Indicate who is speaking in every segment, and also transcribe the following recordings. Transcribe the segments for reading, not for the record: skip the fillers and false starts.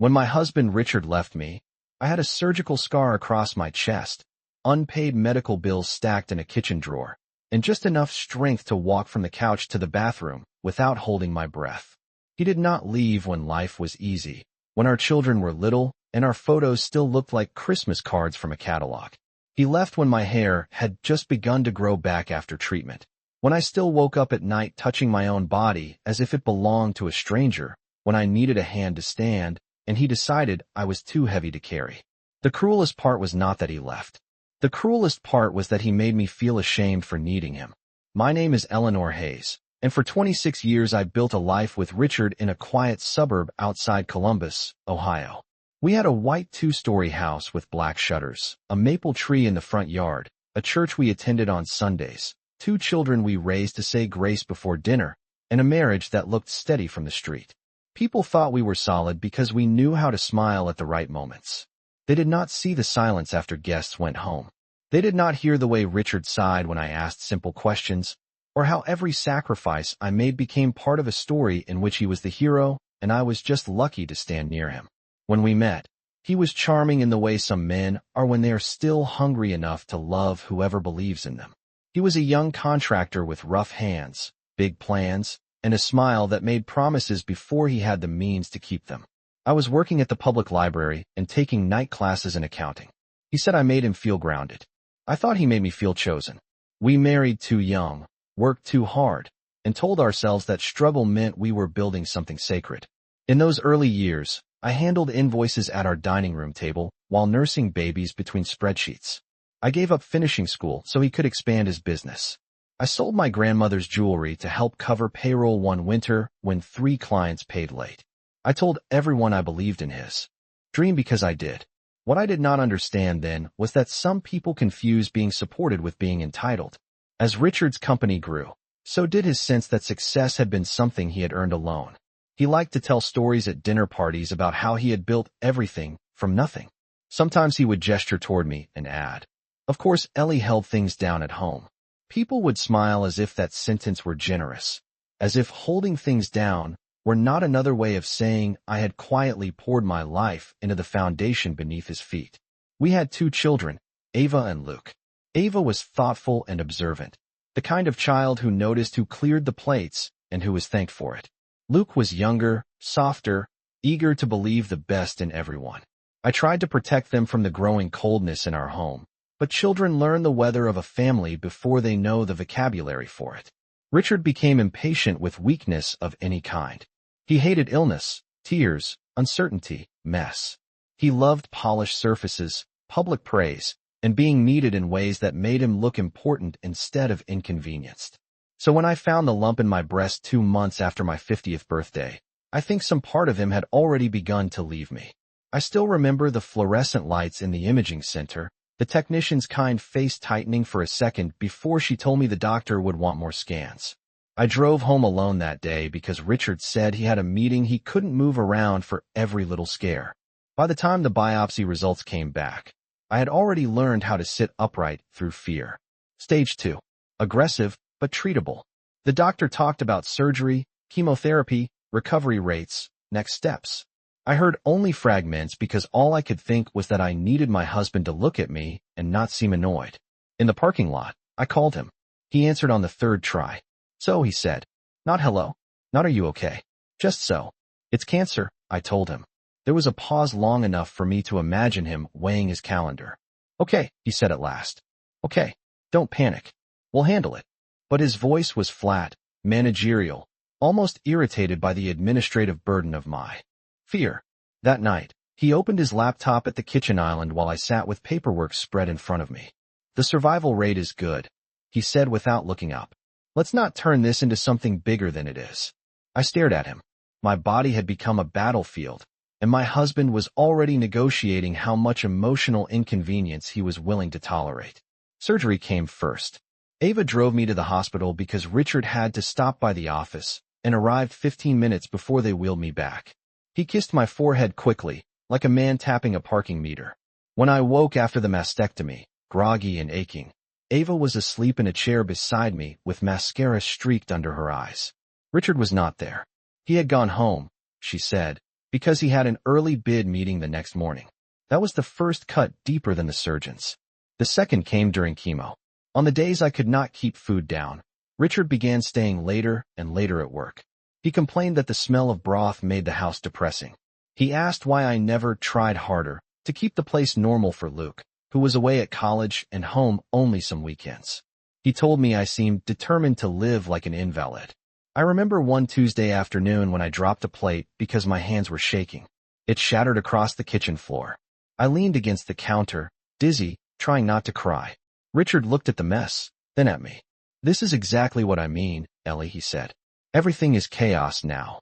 Speaker 1: When my husband Richard left me, I had a surgical scar across my chest, unpaid medical bills stacked in a kitchen drawer, and just enough strength to walk from the couch to the bathroom without holding my breath. He did not leave when life was easy, when our children were little and our photos still looked like Christmas cards from a catalog. He left when my hair had just begun to grow back after treatment, when I still woke up at night touching my own body as if it belonged to a stranger, when I needed a hand to stand, and he decided I was too heavy to carry. The cruelest part was not that he left. The cruelest part was that he made me feel ashamed for needing him. My name is Eleanor Hayes, and for 26 years I built a life with Richard in a quiet suburb outside Columbus, Ohio. We had a white two-story house with black shutters, a maple tree in the front yard, a church we attended on Sundays, 2 children we raised to say grace before dinner, and a marriage that looked steady from the street. People thought we were solid because we knew how to smile at the right moments. They did not see the silence after guests went home. They did not hear the way Richard sighed when I asked simple questions, or how every sacrifice I made became part of a story in which he was the hero and I was just lucky to stand near him. When we met, he was charming in the way some men are when they are still hungry enough to love whoever believes in them. He was a young contractor with rough hands, big plans, and a smile that made promises before he had the means to keep them. I was working at the public library and taking night classes in accounting. He said I made him feel grounded. I thought he made me feel chosen. We married too young, worked too hard, and told ourselves that struggle meant we were building something sacred. In those early years, I handled invoices at our dining room table while nursing babies between spreadsheets. I gave up finishing school so he could expand his business. I sold my grandmother's jewelry to help cover payroll one winter when 3 clients paid late. I told everyone I believed in his dream because I did. What I did not understand then was that some people confuse being supported with being entitled. As Richard's company grew, so did his sense that success had been something he had earned alone. He liked to tell stories at dinner parties about how he had built everything from nothing. Sometimes he would gesture toward me and add, "Of course, Ellie held things down at home." People would smile as if that sentence were generous, as if holding things down were not another way of saying I had quietly poured my life into the foundation beneath his feet. We had 2 children, Ava and Luke. Ava was thoughtful and observant, the kind of child who noticed who cleared the plates and who was thanked for it. Luke was younger, softer, eager to believe the best in everyone. I tried to protect them from the growing coldness in our home, but children learn the weather of a family before they know the vocabulary for it. Richard became impatient with weakness of any kind. He hated illness, tears, uncertainty, mess. He loved polished surfaces, public praise, and being needed in ways that made him look important instead of inconvenienced. So when I found the lump in my breast 2 months after my 50th birthday, I think some part of him had already begun to leave me. I still remember the fluorescent lights in the imaging center, the technician's kind face tightening for a second before she told me the doctor would want more scans. I drove home alone that day because Richard said he had a meeting he couldn't move around for every little scare. By the time the biopsy results came back, I had already learned how to sit upright through fear. Stage 2. Aggressive, but treatable. The doctor talked about surgery, chemotherapy, recovery rates, next steps. I heard only fragments because all I could think was that I needed my husband to look at me and not seem annoyed. In the parking lot, I called him. He answered on the 3rd try. "So," he said. "Not hello. Not are you okay. Just so. It's cancer," I told him. There was a pause long enough for me to imagine him weighing his calendar. "Okay," he said at last. "Okay. Don't panic. We'll handle it." But his voice was flat, managerial, almost irritated by the administrative burden of my fear. That night, he opened his laptop at the kitchen island while I sat with paperwork spread in front of me. "The survival rate is good," he said without looking up. "Let's not turn this into something bigger than it is." I stared at him. My body had become a battlefield, and my husband was already negotiating how much emotional inconvenience he was willing to tolerate. Surgery came first. Ava drove me to the hospital because Richard had to stop by the office and arrived 15 minutes before they wheeled me back. He kissed my forehead quickly, like a man tapping a parking meter. When I woke after the mastectomy, groggy and aching, Ava was asleep in a chair beside me with mascara streaked under her eyes. Richard was not there. He had gone home, she said, because he had an early bid meeting the next morning. That was the first cut deeper than the surgeon's. The second came during chemo. On the days I could not keep food down, Richard began staying later and later at work. He complained that the smell of broth made the house depressing. He asked why I never tried harder to keep the place normal for Luke, who was away at college and home only some weekends. He told me I seemed determined to live like an invalid. I remember one Tuesday afternoon when I dropped a plate because my hands were shaking. It shattered across the kitchen floor. I leaned against the counter, dizzy, trying not to cry. Richard looked at the mess, then at me. "This is exactly what I mean, Ellie," he said. "Everything is chaos now.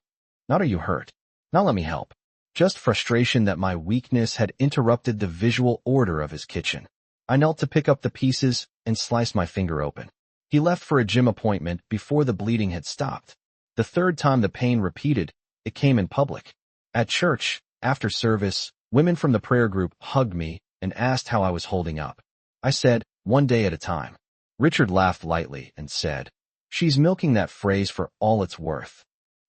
Speaker 1: Not are you hurt. Not let me help. Just frustration that my weakness had interrupted the visual order of his kitchen." I knelt to pick up the pieces and sliced my finger open. He left for a gym appointment before the bleeding had stopped. The third time the pain repeated, it came in public. At church, after service, women from the prayer group hugged me and asked how I was holding up. I said, "One day at a time." Richard laughed lightly and said, "She's milking that phrase for all it's worth."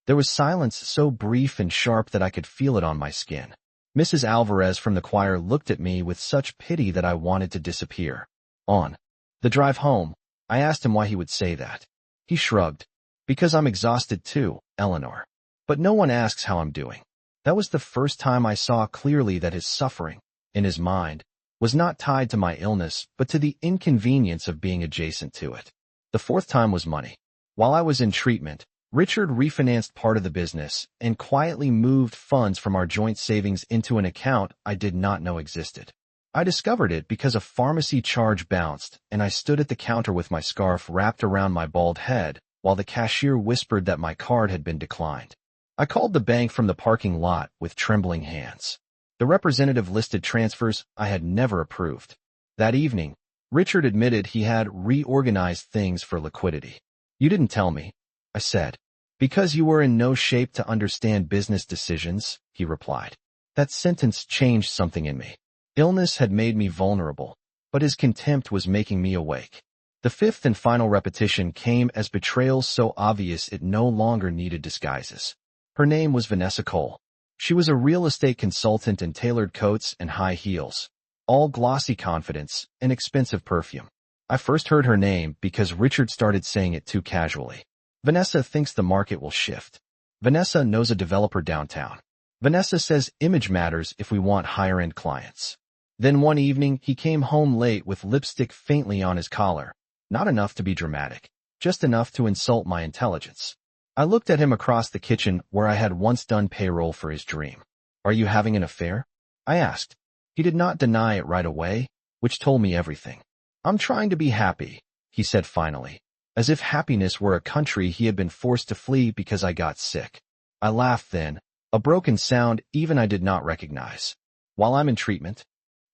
Speaker 1: There was silence so brief and sharp that I could feel it on my skin. Mrs. Alvarez from the choir looked at me with such pity that I wanted to disappear. On the drive home, I asked him why he would say that. He shrugged. "Because I'm exhausted too, Eleanor. But no one asks how I'm doing." That was the first time I saw clearly that his suffering, in his mind, was not tied to my illness but to the inconvenience of being adjacent to it. The fourth time was money. While I was in treatment, Richard refinanced part of the business and quietly moved funds from our joint savings into an account I did not know existed. I discovered it because a pharmacy charge bounced, and I stood at the counter with my scarf wrapped around my bald head while the cashier whispered that my card had been declined. I called the bank from the parking lot with trembling hands. The representative listed transfers I had never approved. That evening, Richard admitted he had reorganized things for liquidity. "You didn't tell me," I said. "Because you were in no shape to understand business decisions," he replied. That sentence changed something in me. Illness had made me vulnerable, but his contempt was making me awake. The fifth and final repetition came as betrayal so obvious it no longer needed disguises. Her name was Vanessa Cole. She was a real estate consultant in tailored coats and high heels, all glossy confidence and expensive perfume. I first heard her name because Richard started saying it too casually. "Vanessa thinks the market will shift. Vanessa knows a developer downtown. Vanessa says image matters if we want higher-end clients." Then one evening, he came home late with lipstick faintly on his collar. Not enough to be dramatic, just enough to insult my intelligence. I looked at him across the kitchen where I had once done payroll for his dream. "Are you having an affair?" I asked. He did not deny it right away, which told me everything. "I'm trying to be happy," he said finally, as if happiness were a country he had been forced to flee because I got sick. I laughed then, a broken sound even I did not recognize. "While I'm in treatment,"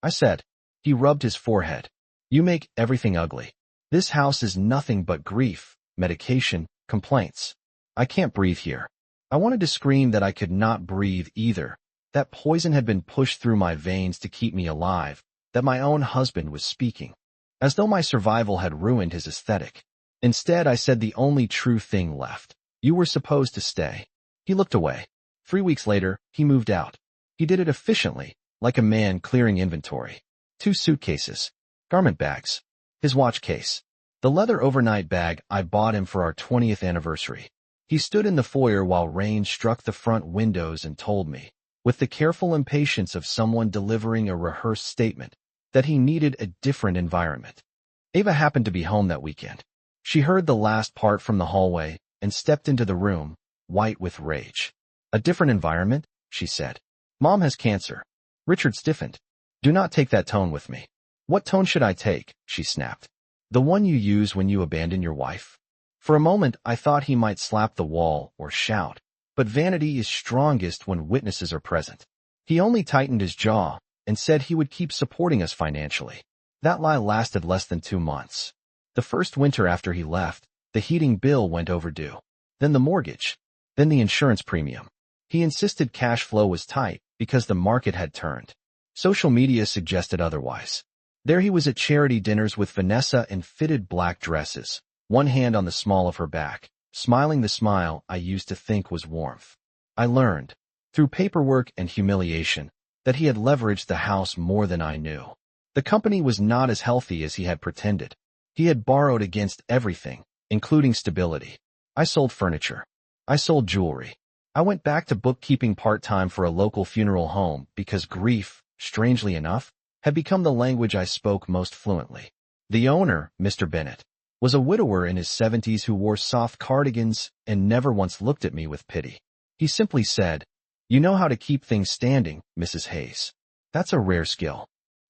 Speaker 1: I said. He rubbed his forehead. "You make everything ugly. This house is nothing but grief, medication, complaints. I can't breathe here." I wanted to scream that I could not breathe either, that poison had been pushed through my veins to keep me alive, that my own husband was speaking, as though my survival had ruined his aesthetic. Instead, I said the only true thing left. "You were supposed to stay." He looked away. 3 weeks later, he moved out. He did it efficiently, like a man clearing inventory. 2 suitcases, garment bags, his watch case, the leather overnight bag I bought him for our 20th anniversary. He stood in the foyer while rain struck the front windows and told me, with the careful impatience of someone delivering a rehearsed statement, that he needed a different environment. Ava happened to be home that weekend. She heard the last part from the hallway and stepped into the room, white with rage. "A different environment?" she said. "Mom has cancer." Richard stiffened. "Do not take that tone with me." "What tone should I take?" she snapped. "The one you use when you abandon your wife?" For a moment, I thought he might slap the wall or shout, but vanity is strongest when witnesses are present. He only tightened his jaw and said he would keep supporting us financially. That lie lasted less than 2 months. The first winter after he left, the heating bill went overdue. Then the mortgage. Then the insurance premium. He insisted cash flow was tight because the market had turned. Social media suggested otherwise. There he was at charity dinners with Vanessa in fitted black dresses, one hand on the small of her back, smiling the smile I used to think was warmth. I learned, through paperwork and humiliation, that he had leveraged the house more than I knew. The company was not as healthy as he had pretended. He had borrowed against everything, including stability. I sold furniture. I sold jewelry. I went back to bookkeeping part-time for a local funeral home because grief, strangely enough, had become the language I spoke most fluently. The owner, Mr. Bennett, was a widower in his 70s who wore soft cardigans and never once looked at me with pity. He simply said, "You know how to keep things standing, Mrs. Hayes. That's a rare skill."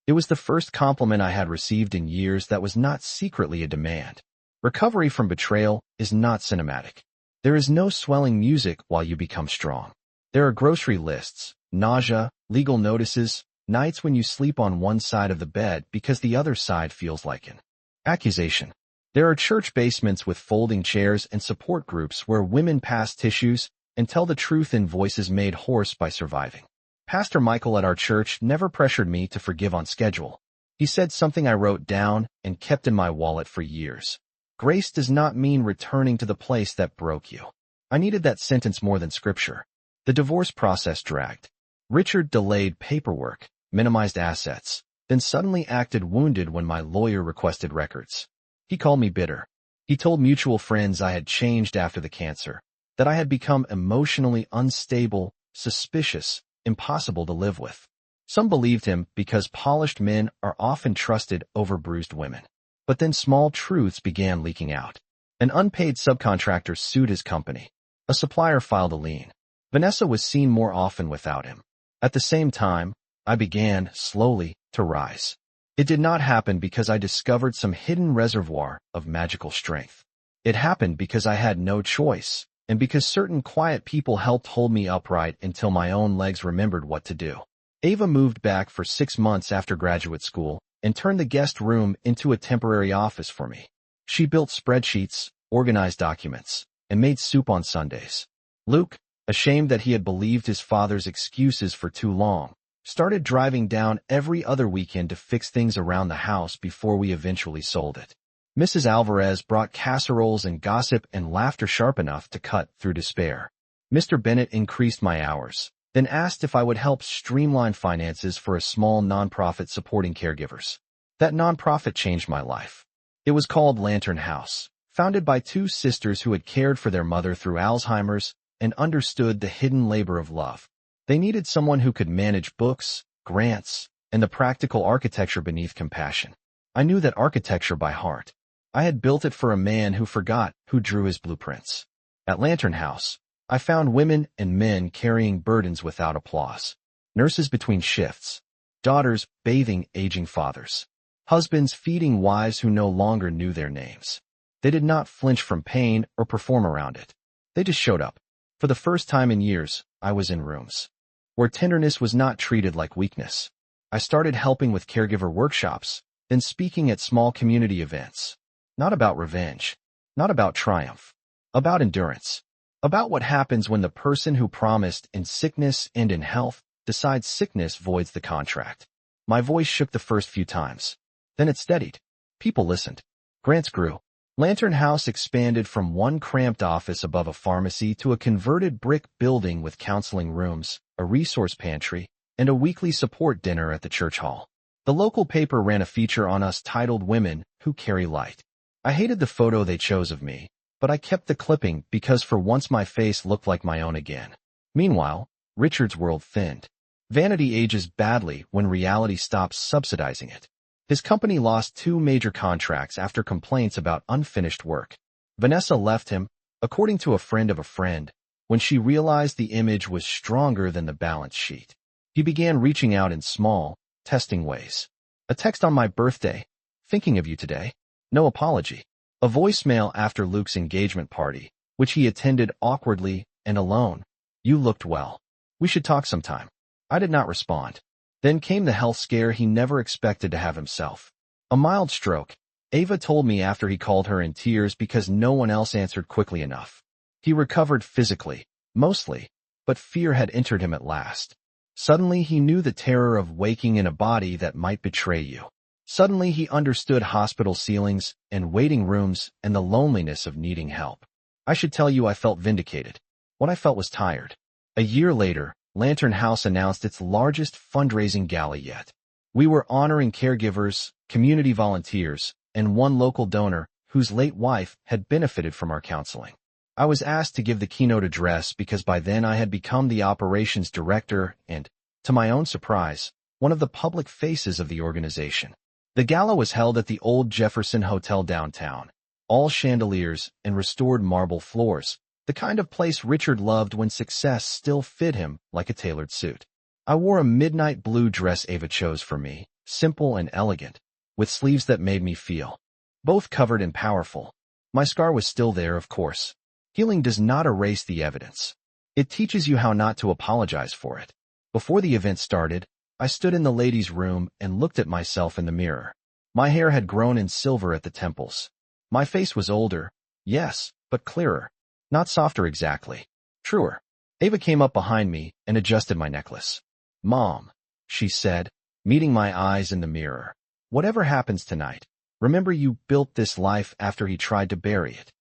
Speaker 1: It was the first compliment I had received in years that was not secretly a demand. Recovery from betrayal is not cinematic. There is no swelling music while you become strong. There are grocery lists, nausea, legal notices, nights when you sleep on one side of the bed because the other side feels like an accusation. There are church basements with folding chairs and support groups where women pass tissues and tell the truth in voices made hoarse by surviving. Pastor Michael at our church never pressured me to forgive on schedule. He said something I wrote down and kept in my wallet for years. Grace does not mean returning to the place that broke you. I needed that sentence more than scripture. The divorce process dragged. Richard delayed paperwork, minimized assets, then suddenly acted wounded when my lawyer requested records. He called me bitter. He told mutual friends I had changed after the cancer, that I had become emotionally unstable, suspicious, impossible to live with. Some believed him because polished men are often trusted over bruised women. But then small truths began leaking out. An unpaid subcontractor sued his company. A supplier filed a lien. Vanessa was seen more often without him. At the same time, I began, slowly, to rise. It did not happen because I discovered some hidden reservoir of magical strength. It happened because I had no choice, and because certain quiet people helped hold me upright until my own legs remembered what to do. Ava moved back for 6 months after graduate school and turned the guest room into a temporary office for me. She built spreadsheets, organized documents, and made soup on Sundays. Luke, ashamed that he had believed his father's excuses for too long, started driving down every other weekend to fix things around the house before we eventually sold it. Mrs. Alvarez brought casseroles and gossip and laughter sharp enough to cut through despair. Mr. Bennett increased my hours, then asked if I would help streamline finances for a small nonprofit supporting caregivers. That nonprofit changed my life. It was called Lantern House, founded by 2 sisters who had cared for their mother through Alzheimer's and understood the hidden labor of love. They needed someone who could manage books, grants, and the practical architecture beneath compassion. I knew that architecture by heart. I had built it for a man who forgot who drew his blueprints. At Lantern House, I found women and men carrying burdens without applause. Nurses between shifts. Daughters bathing aging fathers. Husbands feeding wives who no longer knew their names. They did not flinch from pain or perform around it. They just showed up. For the first time in years, I was in rooms where tenderness was not treated like weakness. I started helping with caregiver workshops, then speaking at small community events. Not about revenge. Not about triumph. About endurance. About what happens when the person who promised in sickness and in health decides sickness voids the contract. My voice shook the first few times. Then it steadied. People listened. Grants grew. Lantern House expanded from one cramped office above a pharmacy to a converted brick building with counseling rooms, a resource pantry, and a weekly support dinner at the church hall. The local paper ran a feature on us titled Women Who Carry Light. I hated the photo they chose of me, but I kept the clipping because for once my face looked like my own again. Meanwhile, Richard's world thinned. Vanity ages badly when reality stops subsidizing it. His company lost 2 major contracts after complaints about unfinished work. Vanessa left him, according to a friend of a friend, when she realized the image was stronger than the balance sheet. He began reaching out in small, testing ways. A text on my birthday, thinking of you today. No apology. A voicemail after Luke's engagement party, which he attended awkwardly and alone. You looked well. We should talk sometime. I did not respond. Then came the health scare he never expected to have himself. A mild stroke, Ava told me after he called her in tears because no one else answered quickly enough. He recovered physically, mostly, but fear had entered him at last. Suddenly he knew the terror of waking in a body that might betray you. Suddenly he understood hospital ceilings and waiting rooms and the loneliness of needing help. I should tell you I felt vindicated. What I felt was tired. A year later, Lantern House announced its largest fundraising gala yet. We were honoring caregivers, community volunteers, and one local donor whose late wife had benefited from our counseling. I was asked to give the keynote address because by then I had become the operations director and, to my own surprise, one of the public faces of the organization. The gala was held at the old Jefferson Hotel downtown, all chandeliers and restored marble floors, the kind of place Richard loved when success still fit him like a tailored suit. I wore a midnight blue dress Ava chose for me, simple and elegant, with sleeves that made me feel both covered and powerful. My scar was still there, of course. Healing does not erase the evidence. It teaches you how not to apologize for it. Before the event started, I stood in the ladies' room and looked at myself in the mirror. My hair had grown in silver at the temples. My face was older, yes, but clearer. Not softer exactly. Truer. Ava came up behind me and adjusted my necklace. "Mom," she said, meeting my eyes in the mirror. "Whatever happens tonight, remember you built this life after he tried to bury it."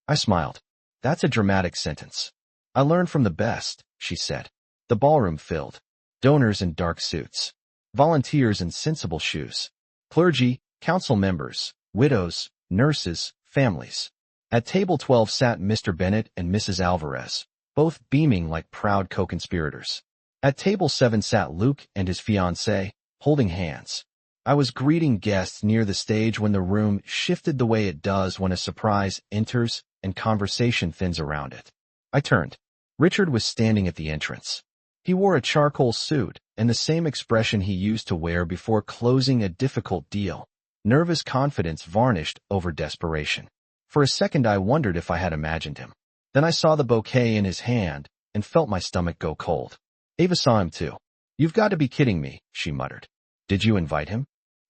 Speaker 1: I smiled. "That's a dramatic sentence." "I learned from the best," she said. The ballroom filled. Donors in dark suits. Volunteers in sensible shoes. Clergy, council members, widows, nurses, families. At table 12 sat Mr. Bennett and Mrs. Alvarez, both beaming like proud co-conspirators. At table 7 sat Luke and his fiancée, holding hands. I was greeting guests near the stage when the room shifted the way it does when a surprise enters and conversation thins around it. I turned. Richard was standing at the entrance. He wore a charcoal suit and the same expression he used to wear before closing a difficult deal. Nervous confidence varnished over desperation. For a second I wondered if I had imagined him. Then I saw the bouquet in his hand and felt my stomach go cold. Ava saw him too. "You've got to be kidding me," she muttered. "Did you invite him?"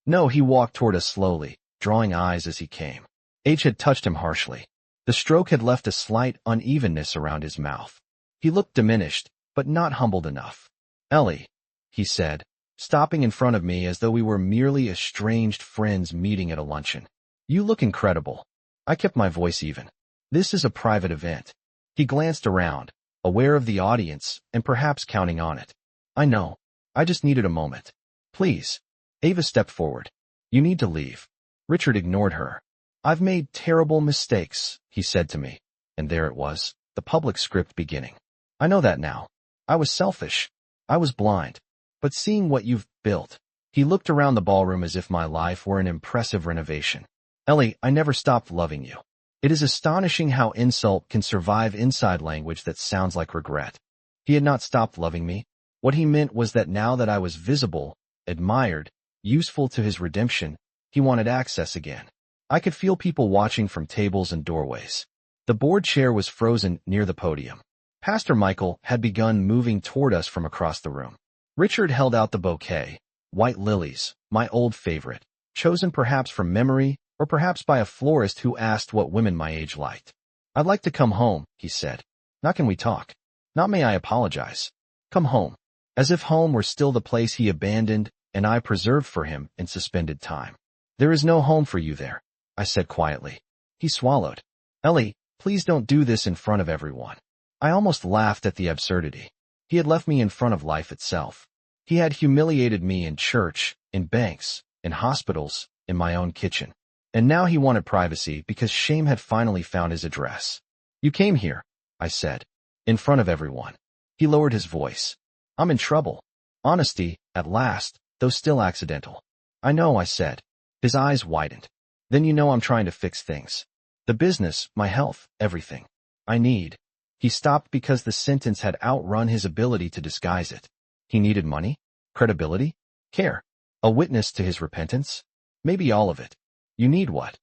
Speaker 1: "No," he walked toward us slowly, drawing eyes as he came. H had touched him harshly. The stroke had left a slight unevenness around his mouth. He looked diminished, but not humbled enough. "Ellie," he said, stopping in front of me as though we were merely estranged friends meeting at a luncheon. "You look incredible." I kept my voice even. "This is a private event." He glanced around, aware of the audience and perhaps counting on it. "I know. I just needed a moment." "Please." Ava stepped forward. "You need to leave." Richard ignored her. "I've made terrible mistakes," he said to me. And there it was, the public script beginning. "I know that now. I was selfish. I was blind. But seeing what you've built." He looked around the ballroom as if my life were an impressive renovation. "Ellie, I never stopped loving you." It is astonishing how insult can survive inside language that sounds like regret. He had not stopped loving me. What he meant was that now that I was visible, admired, useful to his redemption, he wanted access again. I could feel people watching from tables and doorways. The board chair was frozen near the podium. Pastor Michael had begun moving toward us from across the room. Richard held out the bouquet, white lilies, my old favorite, chosen perhaps from memory, or perhaps by a florist who asked what women my age liked. "I'd like to come home," he said. "Not can we talk. Not may I apologize. Come home." As if home were still the place he abandoned and I preserved for him in suspended time. "There is no home for you there," I said quietly. He swallowed. "Ellie, please don't do this in front of everyone." I almost laughed at the absurdity. He had left me in front of life itself. He had humiliated me in church, in banks, in hospitals, in my own kitchen. And now he wanted privacy because shame had finally found his address. "You came here," I said, "in front of everyone." He lowered his voice. "I'm in trouble." Honesty, at last, though still accidental. "I know," I said. His eyes widened. "Then you know I'm trying to fix things. The business, my health, everything. I need." He stopped because the sentence had outrun his ability to disguise it. He needed money, credibility, care, a witness to his repentance. Maybe all of it. "You need what?"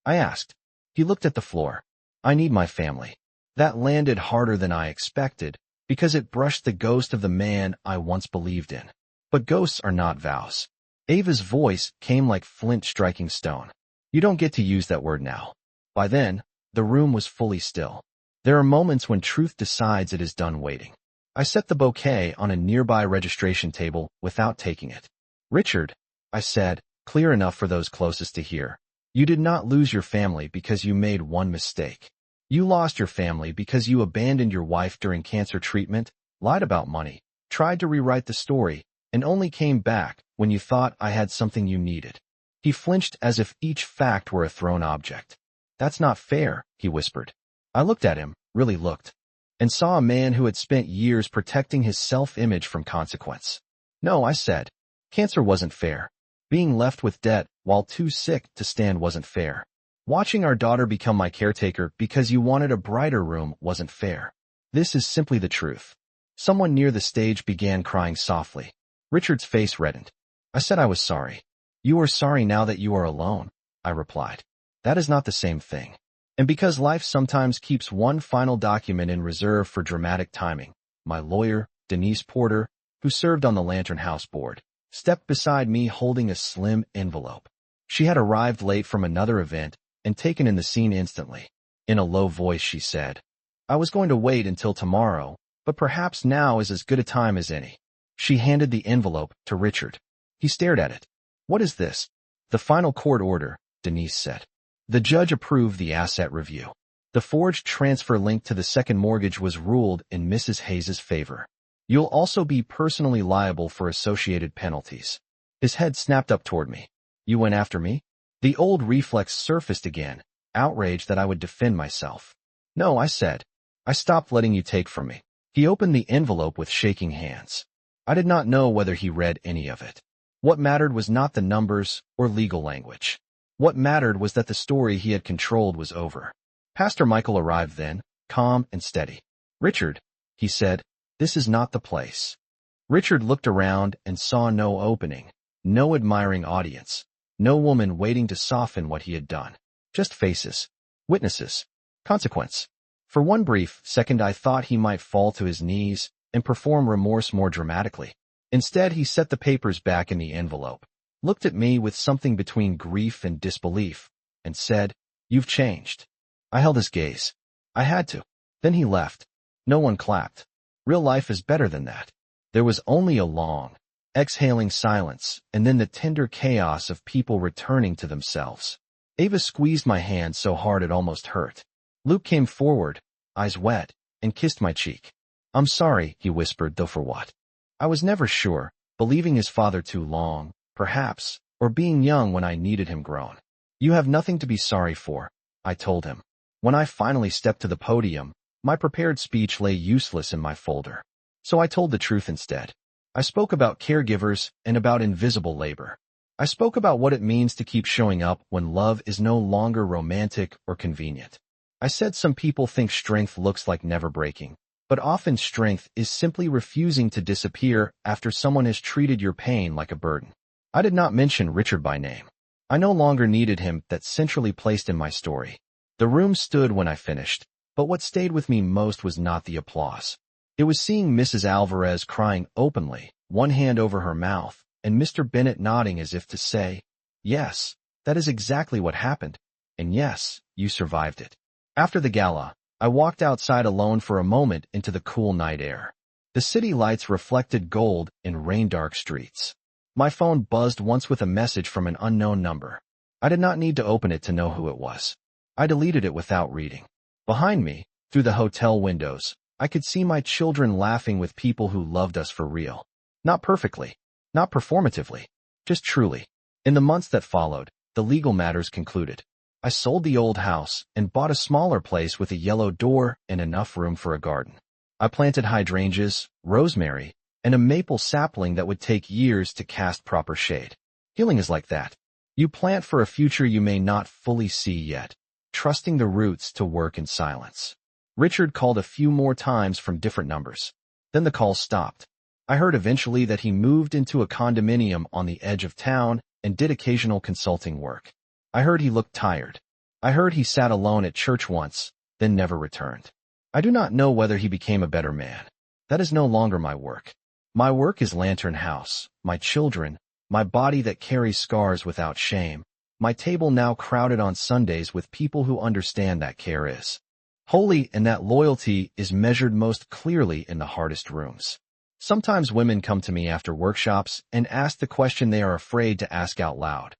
Speaker 1: I asked. He looked at the floor. "I need my family." That landed harder than I expected, because it brushed the ghost of the man I once believed in. But ghosts are not vows. Ava's voice came like flint striking stone. "You don't get to use that word now." By then, the room was fully still. There are moments when truth decides it is done waiting. I set the bouquet on a nearby registration table without taking it. "Richard," I said, clear enough for those closest to hear, "you did not lose your family because you made one mistake. You lost your family because you abandoned your wife during cancer treatment, lied about money, tried to rewrite the story, and only came back when you thought I had something you needed. He flinched as if each fact were a thrown object. That's not fair, he whispered. I looked at him, really looked, and saw a man who had spent years protecting his self-image from consequence. No, I said. Cancer wasn't fair. Being left with debt while too sick to stand wasn't fair. Watching our daughter become my caretaker because you wanted a brighter room wasn't fair. This is simply the truth. Someone near the stage began crying softly. Richard's face reddened. I said I was sorry. You are sorry now that you are alone, I replied. That is not the same thing. And because life sometimes keeps one final document in reserve for dramatic timing, my lawyer, Denise Porter, who served on the Lantern House board, stepped beside me holding a slim envelope. She had arrived late from another event and taken in the scene instantly. In a low voice she said, I was going to wait until tomorrow, but perhaps now is as good a time as any. She handed the envelope to Richard. He stared at it. What is this? The final court order, Denise said. The judge approved the asset review. The forged transfer link to the second mortgage was ruled in Mrs. Hayes's favor. You'll also be personally liable for associated penalties. His head snapped up toward me. You went after me? The old reflex surfaced again, outraged that I would defend myself. No, I said. I stopped letting you take from me. He opened the envelope with shaking hands. I did not know whether he read any of it. What mattered was not the numbers or legal language. What mattered was that the story he had controlled was over. Pastor Michael arrived then, calm and steady. Richard, he said, this is not the place. Richard looked around and saw no opening, no admiring audience, no woman waiting to soften what he had done. Just faces, witnesses, consequence. For one brief second I thought he might fall to his knees and perform remorse more dramatically. Instead, he set the papers back in the envelope, looked at me with something between grief and disbelief, and said, You've changed. I held his gaze. I had to. Then he left. No one clapped. Real life is better than that. There was only a long, exhaling silence, and then the tender chaos of people returning to themselves. Ava squeezed my hand so hard it almost hurt. Luke came forward, eyes wet, and kissed my cheek. I'm sorry, he whispered, though for what? I was never sure, believing his father too long, perhaps, or being young when I needed him grown. You have nothing to be sorry for, I told him. When I finally stepped to the podium, my prepared speech lay useless in my folder. So I told the truth instead. I spoke about caregivers and about invisible labor. I spoke about what it means to keep showing up when love is no longer romantic or convenient. I said some people think strength looks like never breaking, but often strength is simply refusing to disappear after someone has treated your pain like a burden. I did not mention Richard by name. I no longer needed him that centrally placed in my story. The room stood when I finished, but what stayed with me most was not the applause. It was seeing Mrs. Alvarez crying openly, one hand over her mouth, and Mr. Bennett nodding as if to say, Yes, that is exactly what happened, and yes, you survived it. After the gala, I walked outside alone for a moment into the cool night air. The city lights reflected gold in rain-dark streets. My phone buzzed once with a message from an unknown number. I did not need to open it to know who it was. I deleted it without reading. Behind me, through the hotel windows, I could see my children laughing with people who loved us for real. Not perfectly, not performatively, just truly. In the months that followed, the legal matters concluded. I sold the old house and bought a smaller place with a yellow door and enough room for a garden. I planted hydrangeas, rosemary, and a maple sapling that would take years to cast proper shade. Healing is like that. You plant for a future you may not fully see yet, trusting the roots to work in silence. Richard called a few more times from different numbers. Then the call stopped. I heard eventually that he moved into a condominium on the edge of town and did occasional consulting work. I heard he looked tired. I heard he sat alone at church once, then never returned. I do not know whether he became a better man. That is no longer my work. My work is Lantern House, my children, my body that carries scars without shame, my table now crowded on Sundays with people who understand that care is holy and that loyalty is measured most clearly in the hardest rooms. Sometimes women come to me after workshops and ask the question they are afraid to ask out loud.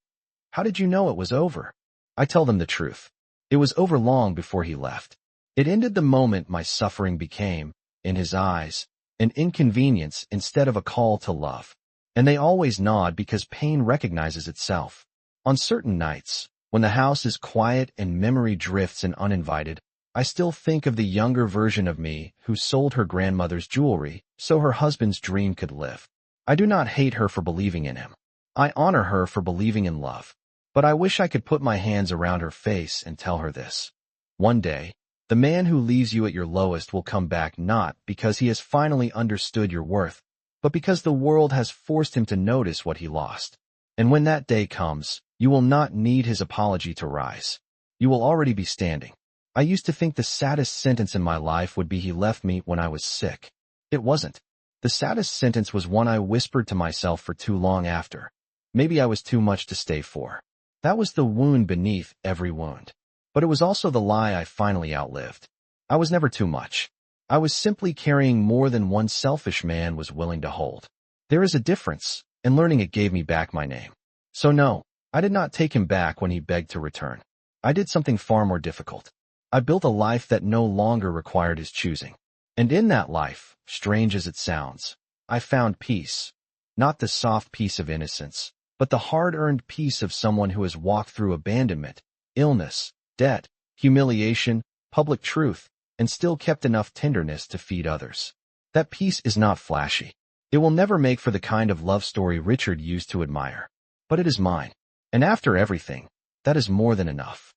Speaker 1: How did you know it was over? I tell them the truth. It was over long before he left. It ended the moment my suffering became, in his eyes, an inconvenience instead of a call to love. And they always nod because pain recognizes itself. On certain nights, when the house is quiet and memory drifts in uninvited, I still think of the younger version of me who sold her grandmother's jewelry so her husband's dream could live. I do not hate her for believing in him. I honor her for believing in love. But I wish I could put my hands around her face and tell her this. One day, the man who leaves you at your lowest will come back not because he has finally understood your worth, but because the world has forced him to notice what he lost. And when that day comes, you will not need his apology to rise. You will already be standing. I used to think the saddest sentence in my life would be he left me when I was sick. It wasn't. The saddest sentence was one I whispered to myself for too long after. Maybe I was too much to stay for. That was the wound beneath every wound. But it was also the lie I finally outlived. I was never too much. I was simply carrying more than one selfish man was willing to hold. There is a difference, and learning it gave me back my name. So no, I did not take him back when he begged to return. I did something far more difficult. I built a life that no longer required his choosing. And in that life, strange as it sounds, I found peace. Not the soft peace of innocence, but the hard-earned peace of someone who has walked through abandonment, illness, debt, humiliation, public truth, and still kept enough tenderness to feed others. That peace is not flashy. It will never make for the kind of love story Richard used to admire. But it is mine. And after everything, that is more than enough.